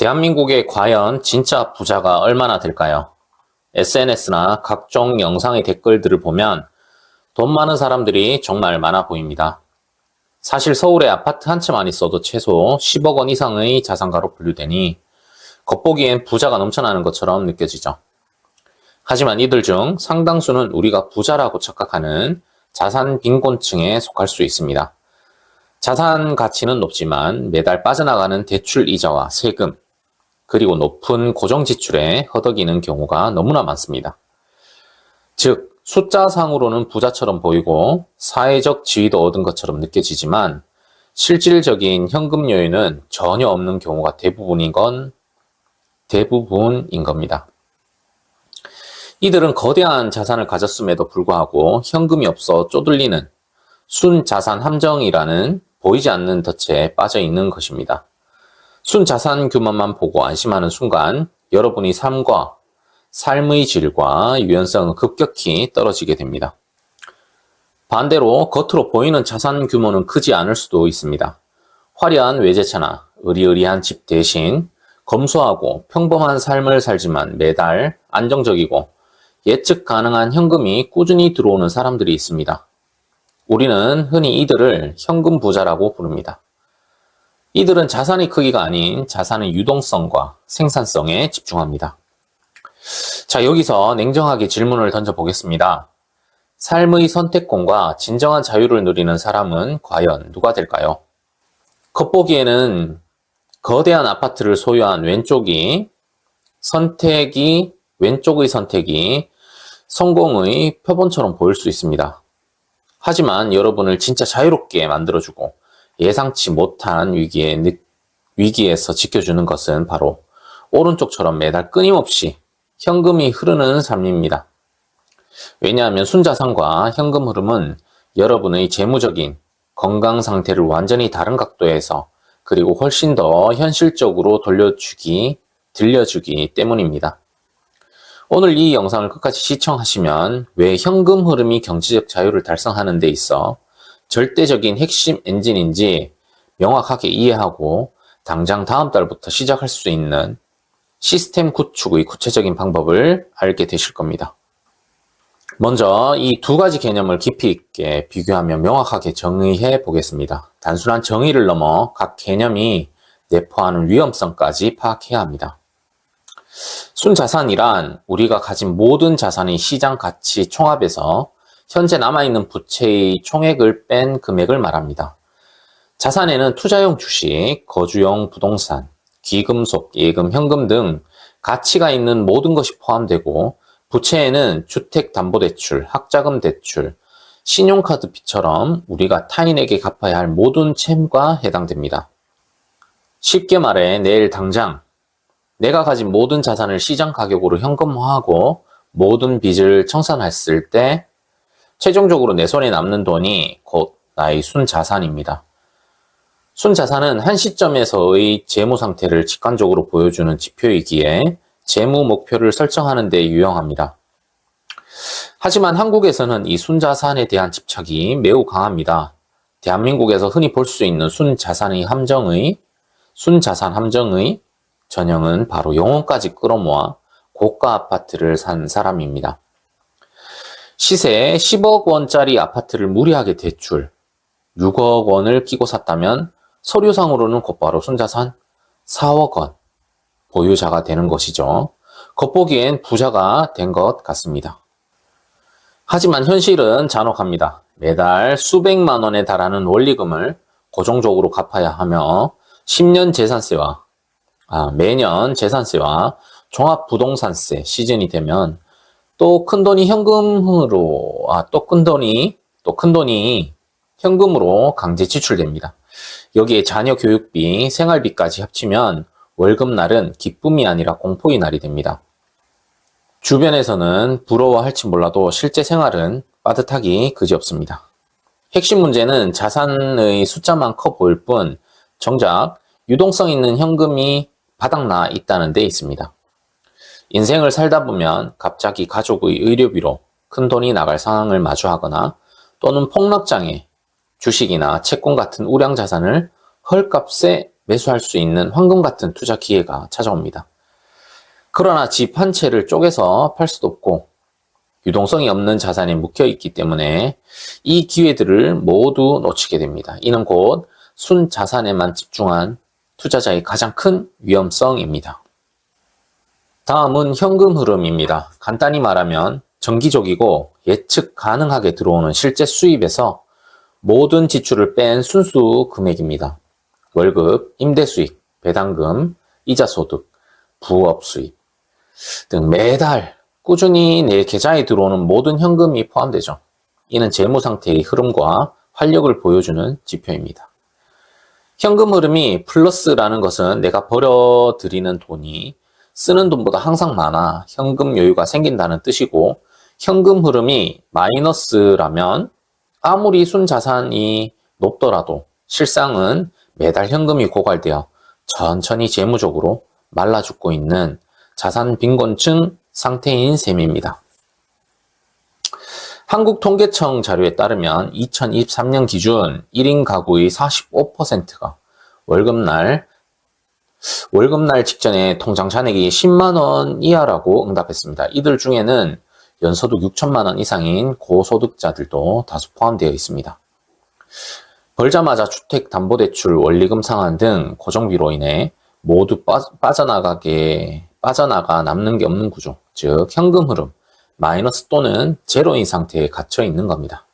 대한민국에 과연 진짜 부자가 얼마나 될까요? SNS나 각종 영상의 댓글들을 보면 돈 많은 사람들이 정말 많아 보입니다. 사실 서울에 아파트 한 채만 있어도 최소 10억 원 이상의 자산가로 분류되니 겉보기엔 부자가 넘쳐나는 것처럼 느껴지죠. 하지만 이들 중 상당수는 우리가 부자라고 착각하는 자산 빈곤층에 속할 수 있습니다. 자산 가치는 높지만 매달 빠져나가는 대출 이자와 세금, 그리고 높은 고정 지출에 허덕이는 경우가 너무나 많습니다. 즉, 숫자상으로는 부자처럼 보이고 사회적 지위도 얻은 것처럼 느껴지지만 실질적인 현금 여유는 전혀 없는 경우가 대부분인 겁니다. 이들은 거대한 자산을 가졌음에도 불구하고 현금이 없어 쪼들리는 순자산 함정이라는 보이지 않는 덫에 빠져 있는 것입니다. 순자산 규모만 보고 안심하는 순간 여러분이 삶의 질과 유연성은 급격히 떨어지게 됩니다. 반대로 겉으로 보이는 자산 규모는 크지 않을 수도 있습니다. 화려한 외제차나 으리으리한 집 대신 검소하고 평범한 삶을 살지만 매달 안정적이고 예측 가능한 현금이 꾸준히 들어오는 사람들이 있습니다. 우리는 흔히 이들을 현금 부자라고 부릅니다. 이들은 자산의 크기가 아닌 자산의 유동성과 생산성에 집중합니다. 자, 여기서 냉정하게 질문을 던져보겠습니다. 삶의 선택권과 진정한 자유를 누리는 사람은 과연 누가 될까요? 겉보기에는 거대한 아파트를 소유한 왼쪽의 선택이 성공의 표본처럼 보일 수 있습니다. 하지만 여러분을 진짜 자유롭게 만들어주고 예상치 못한 위기에서 지켜주는 것은 바로 오른쪽처럼 매달 끊임없이 현금이 흐르는 삶입니다. 왜냐하면 순자산과 현금 흐름은 여러분의 재무적인 건강 상태를 완전히 다른 각도에서 그리고 훨씬 더 현실적으로 들려주기 때문입니다. 오늘 이 영상을 끝까지 시청하시면 왜 현금 흐름이 경제적 자유를 달성하는 데 있어 절대적인 핵심 엔진인지 명확하게 이해하고 당장 다음 달부터 시작할 수 있는 시스템 구축의 구체적인 방법을 알게 되실 겁니다. 먼저 이 두 가지 개념을 깊이 있게 비교하며 명확하게 정의해 보겠습니다. 단순한 정의를 넘어 각 개념이 내포하는 위험성까지 파악해야 합니다. 순자산이란 우리가 가진 모든 자산의 시장 가치 총합에서 현재 남아있는 부채의 총액을 뺀 금액을 말합니다. 자산에는 투자용 주식, 거주용 부동산, 귀금속, 예금, 현금 등 가치가 있는 모든 것이 포함되고 부채에는 주택담보대출, 학자금 대출, 신용카드 빚처럼 우리가 타인에게 갚아야 할 모든 채무가 해당됩니다. 쉽게 말해 내일 당장 내가 가진 모든 자산을 시장 가격으로 현금화하고 모든 빚을 청산했을 때 최종적으로 내 손에 남는 돈이 곧 나의 순자산입니다. 순자산은 한 시점에서의 재무 상태를 직관적으로 보여주는 지표이기에 재무 목표를 설정하는 데 유용합니다. 하지만 한국에서는 이 순자산에 대한 집착이 매우 강합니다. 대한민국에서 흔히 볼 수 있는 순자산 함정의 전형은 바로 영혼까지 끌어모아 고가 아파트를 산 사람입니다. 시세 10억 원짜리 아파트를 무리하게 대출 6억 원을 끼고 샀다면 서류상으로는 곧바로 순자산 4억 원 보유자가 되는 것이죠. 겉보기엔 부자가 된 것 같습니다. 하지만 현실은 잔혹합니다. 매달 수백만 원에 달하는 원리금을 고정적으로 갚아야 하며 10년 재산세와 매년 재산세와 종합부동산세 시즌이 되면 또 큰돈이 현금으로 강제 지출됩니다. 여기에 자녀 교육비, 생활비까지 합치면 월급날은 기쁨이 아니라 공포의 날이 됩니다. 주변에서는 부러워할지 몰라도 실제 생활은 빠듯하기 그지없습니다. 핵심 문제는 자산의 숫자만 커 보일 뿐 정작 유동성 있는 현금이 바닥나 있다는 데 있습니다. 인생을 살다 보면 갑자기 가족의 의료비로 큰돈이 나갈 상황을 마주하거나 또는 폭락장애, 주식이나 채권 같은 우량 자산을 헐값에 매수할 수 있는 황금 같은 투자 기회가 찾아옵니다. 그러나 집 한 채를 쪼개서 팔 수도 없고 유동성이 없는 자산이 묵혀 있기 때문에 이 기회들을 모두 놓치게 됩니다. 이는 곧 순자산에만 집중한 투자자의 가장 큰 위험성입니다. 다음은 현금 흐름입니다. 간단히 말하면 정기적이고 예측 가능하게 들어오는 실제 수입에서 모든 지출을 뺀 순수 금액입니다. 월급, 임대 수익, 배당금, 이자 소득, 부업 수입 등 매달 꾸준히 내 계좌에 들어오는 모든 현금이 포함되죠. 이는 재무 상태의 흐름과 활력을 보여주는 지표입니다. 현금 흐름이 플러스라는 것은 내가 벌어들이는 돈이 쓰는 돈보다 항상 많아 현금 여유가 생긴다는 뜻이고, 현금 흐름이 마이너스라면 아무리 순자산이 높더라도 실상은 매달 현금이 고갈되어 천천히 재무적으로 말라 죽고 있는 자산 빈곤층 상태인 셈입니다. 한국통계청 자료에 따르면 2023년 기준 1인 가구의 45%가 월급날 직전에 통장 잔액이 10만 원 이하라고 응답했습니다. 이들 중에는 연소득 6천만 원 이상인 고소득자들도 다수 포함되어 있습니다. 벌자마자 주택담보대출, 원리금 상환 등 고정비로 인해 모두 빠져나가 남는 게 없는 구조, 즉 현금 흐름, 마이너스 또는 제로인 상태에 갇혀 있는 겁니다.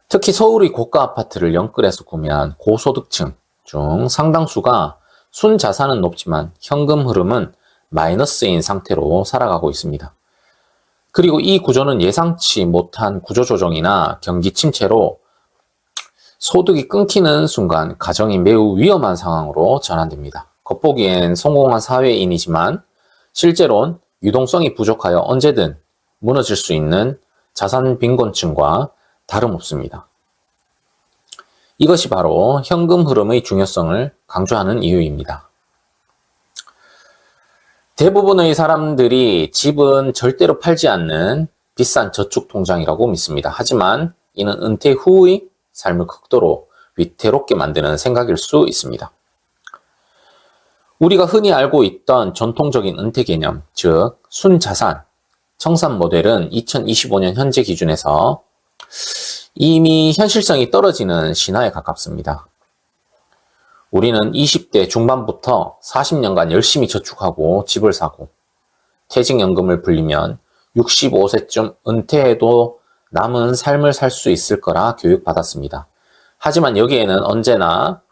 특히 서울의 고가 아파트를 영끌해서 구매한 고소득층 중 상당수가 순자산은 높지만 현금 흐름은 마이너스인 상태로 살아가고 있습니다. 그리고 이 구조는 예상치 못한 구조조정이나 경기 침체로 소득이 끊기는 순간 가정이 매우 위험한 상황으로 전환됩니다. 겉보기엔 성공한 사회인이지만 실제로는 유동성이 부족하여 언제든 무너질 수 있는 자산 빈곤층과 다름없습니다. 이것이 바로 현금 흐름의 중요성을 강조하는 이유입니다. 대부분의 사람들이 집은 절대로 팔지 않는 비싼 저축 통장이라고 믿습니다. 하지만 이는 은퇴 후의 삶을 극도로 위태롭게 만드는 생각일 수 있습니다. 우리가 흔히 알고 있던 전통적인 은퇴 개념, 즉 순자산, 청산 모델은 2025년 현재 기준에서 이미 현실성이 떨어지는 신화에 가깝습니다. 우리는 20대 중반부터 40년간 열심히 저축하고 집을 사고 퇴직연금을 불리면 65세쯤 은퇴해도 남은 삶을 살 수 있을 거라 교육받았습니다. 하지만 여기에는 언제나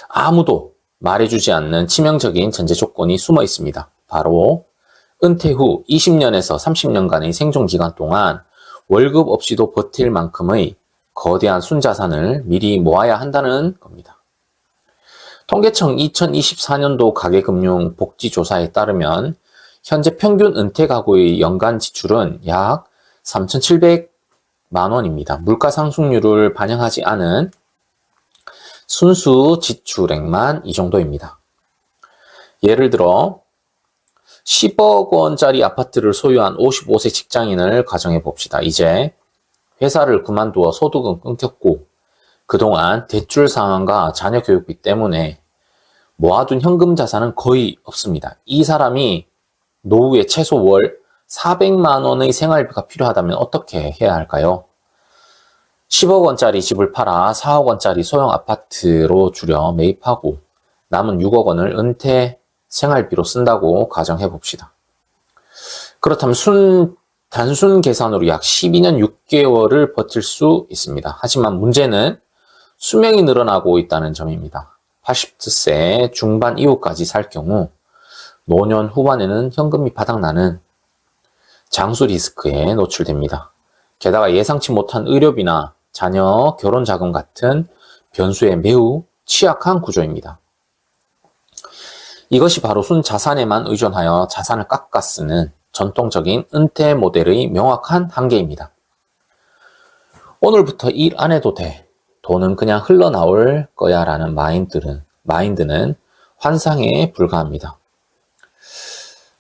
아무도 말해주지 않는 치명적인 전제 조건이 숨어 있습니다. 바로 은퇴 후 20년에서 30년간의 생존 기간 동안 월급 없이도 버틸 만큼의 거대한 순자산을 미리 모아야 한다는 겁니다. 통계청 2024년도 가계금융복지조사에 따르면 현재 평균 은퇴 가구의 연간 지출은 약 3,700만 원입니다. 물가 상승률을 반영하지 않은 순수 지출액만 이 정도입니다. 예를 들어 10억 원짜리 아파트를 소유한 55세 직장인을 가정해 봅시다. 이제 회사를 그만두어 소득은 끊겼고 그동안 대출 상환과 자녀 교육비 때문에 모아둔 현금 자산은 거의 없습니다. 이 사람이 노후에 최소 월 400만 원의 생활비가 필요하다면 어떻게 해야 할까요? 10억 원짜리 집을 팔아 4억 원짜리 소형 아파트로 줄여 매입하고 남은 6억 원을 은퇴 생활비로 쓴다고 가정해 봅시다. 그렇다면 단순 계산으로 약 12년 6개월을 버틸 수 있습니다. 하지만 문제는 수명이 늘어나고 있다는 점입니다. 80세 중반 이후까지 살 경우 노년 후반에는 현금이 바닥나는 장수 리스크에 노출됩니다. 게다가 예상치 못한 의료비나 자녀 결혼 자금 같은 변수에 매우 취약한 구조입니다. 이것이 바로 순자산에만 의존하여 자산을 깎아 쓰는 전통적인 은퇴 모델의 명확한 한계입니다. 오늘부터 일 안 해도 돼. 돈은 그냥 흘러나올 거야 라는 마인드는 환상에 불과합니다.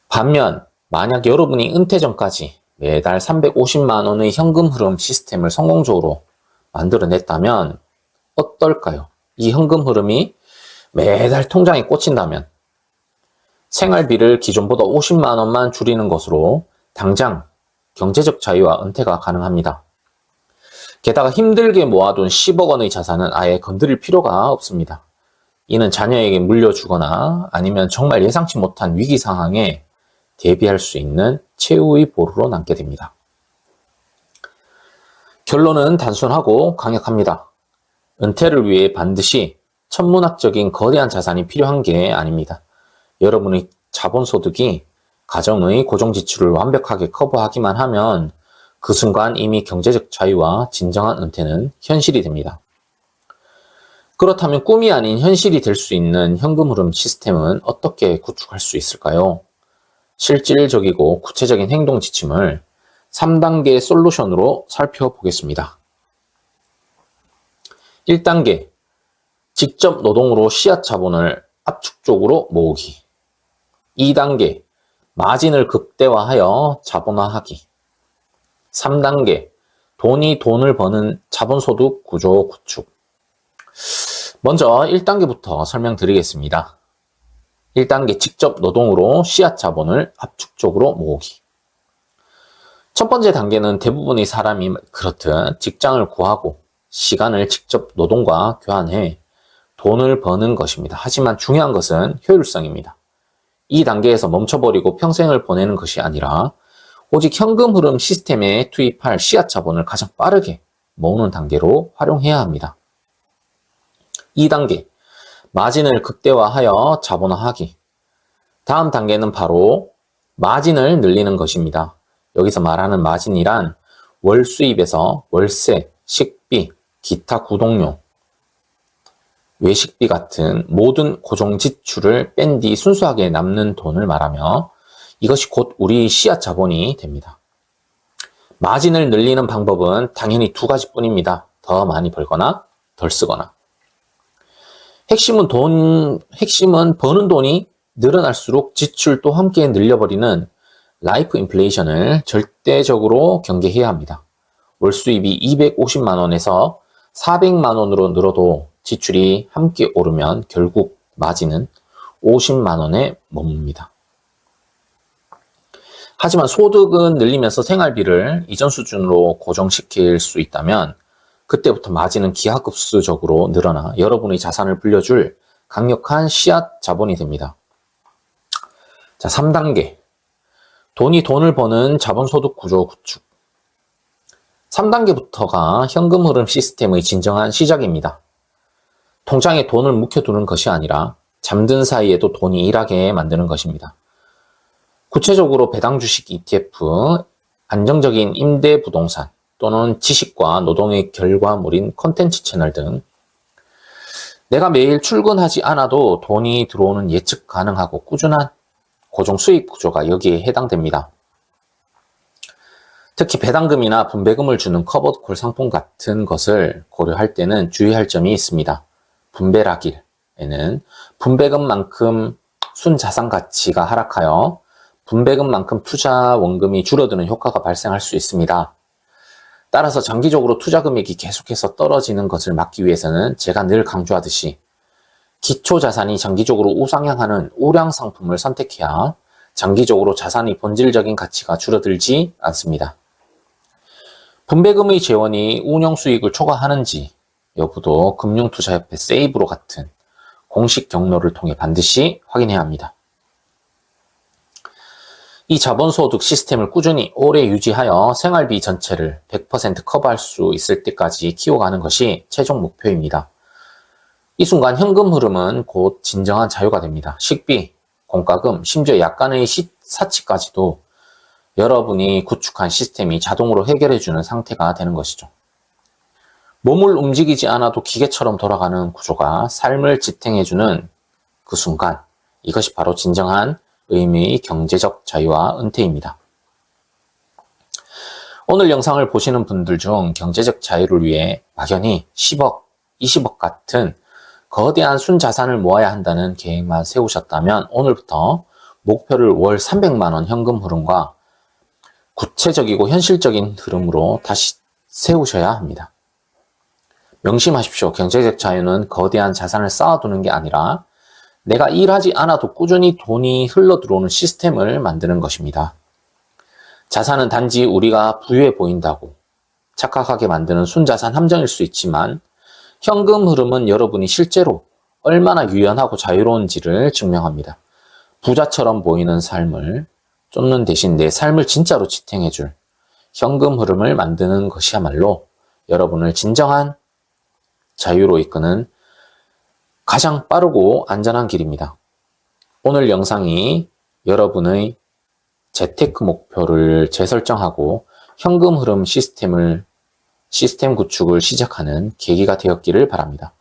반면 만약 여러분이 은퇴 전까지 매달 350만 원의 현금 흐름 시스템을 성공적으로 만들어냈다면 어떨까요? 이 현금 흐름이 매달 통장에 꽂힌다면 생활비를 기존보다 50만 원만 줄이는 것으로 당장 경제적 자유와 은퇴가 가능합니다. 게다가 힘들게 모아둔 10억 원의 자산은 아예 건드릴 필요가 없습니다. 이는 자녀에게 물려주거나 아니면 정말 예상치 못한 위기 상황에 대비할 수 있는 최후의 보루로 남게 됩니다. 결론은 단순하고 강력합니다. 은퇴를 위해 반드시 천문학적인 거대한 자산이 필요한 게 아닙니다. 여러분의 자본소득이 가정의 고정지출을 완벽하게 커버하기만 하면 그 순간 이미 경제적 자유와 진정한 은퇴는 현실이 됩니다. 그렇다면 꿈이 아닌 현실이 될 수 있는 현금 흐름 시스템은 어떻게 구축할 수 있을까요? 실질적이고 구체적인 행동 지침을 3단계 솔루션으로 살펴보겠습니다. 1단계, 직접 노동으로 씨앗 자본을 압축적으로 모으기. 2단계, 마진을 극대화하여 자본화하기. 3단계, 돈이 돈을 버는 자본소득 구조 구축. 먼저 1단계부터 설명드리겠습니다. 1단계, 직접 노동으로 씨앗 자본을 압축적으로 모으기. 첫 번째 단계는 대부분의 사람이 그렇듯 직장을 구하고 시간을 직접 노동과 교환해 돈을 버는 것입니다. 하지만 중요한 것은 효율성입니다. 이 단계에서 멈춰버리고 평생을 보내는 것이 아니라 오직 현금 흐름 시스템에 투입할 씨앗 자본을 가장 빠르게 모으는 단계로 활용해야 합니다. 2단계, 마진을 극대화하여 자본화하기. 다음 단계는 바로 마진을 늘리는 것입니다. 여기서 말하는 마진이란 월 수입에서 월세, 식비, 기타 구독료, 외식비 같은 모든 고정 지출을 뺀 뒤 순수하게 남는 돈을 말하며 이것이 곧 우리 씨앗 자본이 됩니다. 마진을 늘리는 방법은 당연히 두 가지뿐입니다. 더 많이 벌거나 덜 쓰거나. 핵심은 버는 돈이 늘어날수록 지출도 함께 늘려버리는 라이프 인플레이션을 절대적으로 경계해야 합니다. 월 수입이 250만 원에서 400만 원으로 늘어도 지출이 함께 오르면 결국 마진은 50만 원에 머뭅니다. 하지만 소득은 늘리면서 생활비를 이전 수준으로 고정시킬 수 있다면 그때부터 마진은 기하급수적으로 늘어나 여러분의 자산을 불려줄 강력한 씨앗 자본이 됩니다. 자, 3단계. 돈이 돈을 버는 자본소득 구조 구축. 3단계부터가 현금 흐름 시스템의 진정한 시작입니다. 통장에 돈을 묵혀두는 것이 아니라 잠든 사이에도 돈이 일하게 만드는 것입니다. 구체적으로 배당 주식 ETF, 안정적인 임대 부동산 또는 지식과 노동의 결과물인 콘텐츠 채널 등 내가 매일 출근하지 않아도 돈이 들어오는 예측 가능하고 꾸준한 고정 수익 구조가 여기에 해당됩니다. 특히 배당금이나 분배금을 주는 커버콜 상품 같은 것을 고려할 때는 주의할 점이 있습니다. 분배라길에는 분배금만큼 순자산 가치가 하락하여 분배금만큼 투자 원금이 줄어드는 효과가 발생할 수 있습니다. 따라서 장기적으로 투자 금액이 계속해서 떨어지는 것을 막기 위해서는 제가 늘 강조하듯이 기초 자산이 장기적으로 우상향하는 우량 상품을 선택해야 장기적으로 자산의 본질적인 가치가 줄어들지 않습니다. 분배금의 재원이 운용 수익을 초과하는지 여부도 금융투자협회 세이브로 같은 공식 경로를 통해 반드시 확인해야 합니다. 이 자본소득 시스템을 꾸준히 오래 유지하여 생활비 전체를 100% 커버할 수 있을 때까지 키워가는 것이 최종 목표입니다. 이 순간 현금 흐름은 곧 진정한 자유가 됩니다. 식비, 공과금, 심지어 약간의 사치까지도 여러분이 구축한 시스템이 자동으로 해결해주는 상태가 되는 것이죠. 몸을 움직이지 않아도 기계처럼 돌아가는 구조가 삶을 지탱해주는 그 순간, 이것이 바로 진정한 의미의 경제적 자유와 은퇴입니다. 오늘 영상을 보시는 분들 중 경제적 자유를 위해 막연히 10억, 20억 같은 거대한 순자산을 모아야 한다는 계획만 세우셨다면 오늘부터 목표를 월 300만 원 현금 흐름과 구체적이고 현실적인 흐름으로 다시 세우셔야 합니다. 명심하십시오. 경제적 자유는 거대한 자산을 쌓아두는 게 아니라 내가 일하지 않아도 꾸준히 돈이 흘러 들어오는 시스템을 만드는 것입니다. 자산은 단지 우리가 부유해 보인다고 착각하게 만드는 순자산 함정일 수 있지만 현금 흐름은 여러분이 실제로 얼마나 유연하고 자유로운지를 증명합니다. 부자처럼 보이는 삶을 쫓는 대신 내 삶을 진짜로 지탱해줄 현금 흐름을 만드는 것이야말로 여러분을 진정한 자유로 이끄는 가장 빠르고 안전한 길입니다. 오늘 영상이 여러분의 재테크 목표를 재설정하고 현금 흐름 시스템 구축을 시작하는 계기가 되었기를 바랍니다.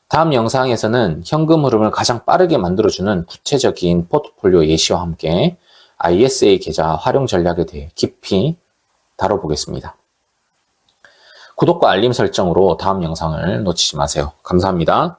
다음 영상에서는 현금 흐름을 가장 빠르게 만들어주는 구체적인 포트폴리오 예시와 함께 ISA 계좌 활용 전략에 대해 깊이 다뤄보겠습니다. 구독과 알림 설정으로 다음 영상을 놓치지 마세요. 감사합니다.